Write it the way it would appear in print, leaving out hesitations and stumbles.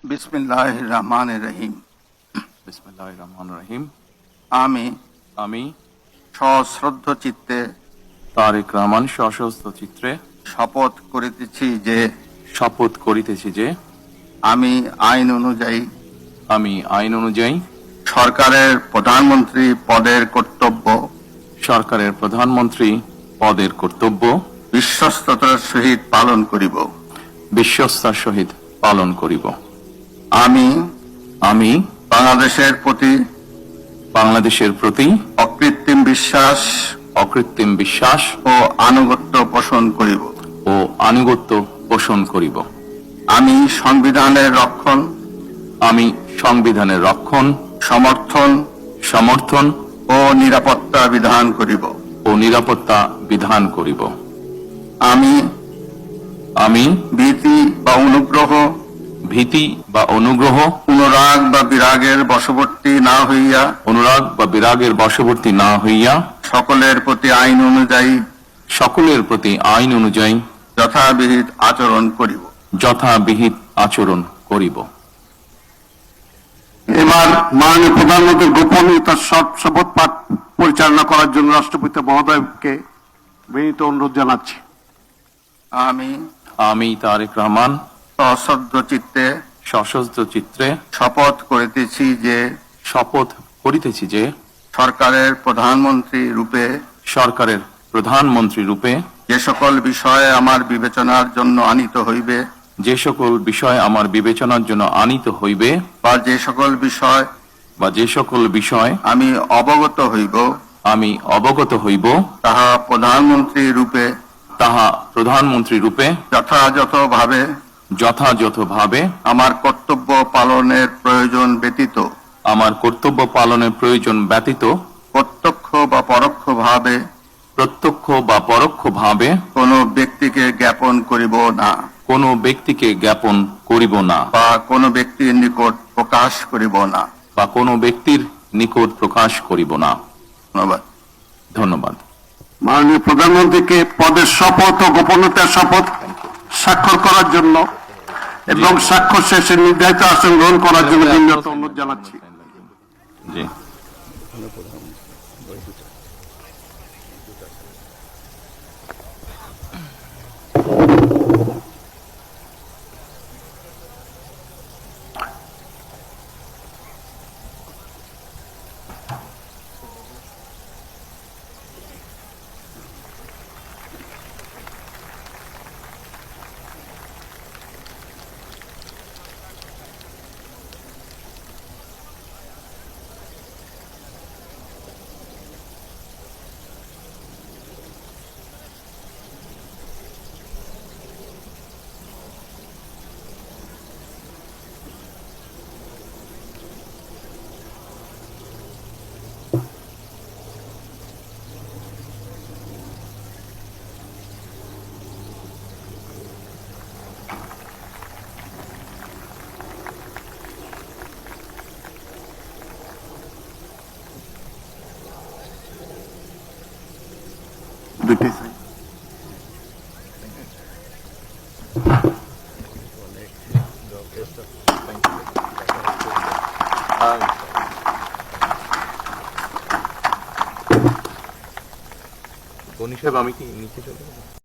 বিসমিল্লাহির রহমানির রহিম। বিসমিল্লাহির রহমানির রহিম। আমি সশ্রদ্ধ চিত্তে তারেক রহমান সশস্ত্র চিত্রে শপথ করিতেছি যে আমি আইন অনুযায়ী সরকারের প্রধানমন্ত্রী পদের কর্তব্য বিশ্বস্ততার সহিত পালন করিব। আমি বাংলাদেশের প্রতি অকৃত্রিম বিশ্বাস ও আনুগত্য পোষণ করিব। আমি সংবিধানের রক্ষণ সমর্থন ও নিরাপত্তা বিধান করিব। আমি ভীতি বা অনুগ্রহ অনুরাগ বা বিরাগের বশবর্তী না হইয়া সকলের প্রতি আইন অনুযায়ী যথাবিহিত আচরণ করিব। এবার মাননীয় প্রধানমন্ত্রীর গোপনীয়তার শপথ পাঠ পরিচালনা করার জন্য রাষ্ট্রপতি মহোদয়কে বিনীত অনুরোধ জানাচ্ছি। আমি তারেক রহমান সশস্ত্র চিত্রে শপথ করিতেছি যে সরকারের প্রধানমন্ত্রী রূপে যে সকল বিষয় আমার বিবেচনার জন্য আনিত হইবে বা যে সকল বিষয় আমি অবগত হইব তাহা প্রধানমন্ত্রী রূপে যথাযথভাবে আমার কর্তব্য পালনের প্রয়োজন ব্যতীত প্রত্যক্ষ বা পরোক্ষভাবে কোন ব্যক্তিকে জ্ঞাপন করিব না বা কোন ব্যক্তির নিকট প্রকাশ করিব না। ধন্যবাদ। মাননীয় প্রধানমন্ত্রীকে পদের শপথ ও গোপনীয়তার শপথ স্বাক্ষর করার জন্য এবং স্বাক্ষর শেষে নির্ধারিত আসন গ্রহণ করার জন্য বিনীত অনুরোধ জানাচ্ছি। জি। গনি সাহেব, আমি কি নিচে চলে যাব?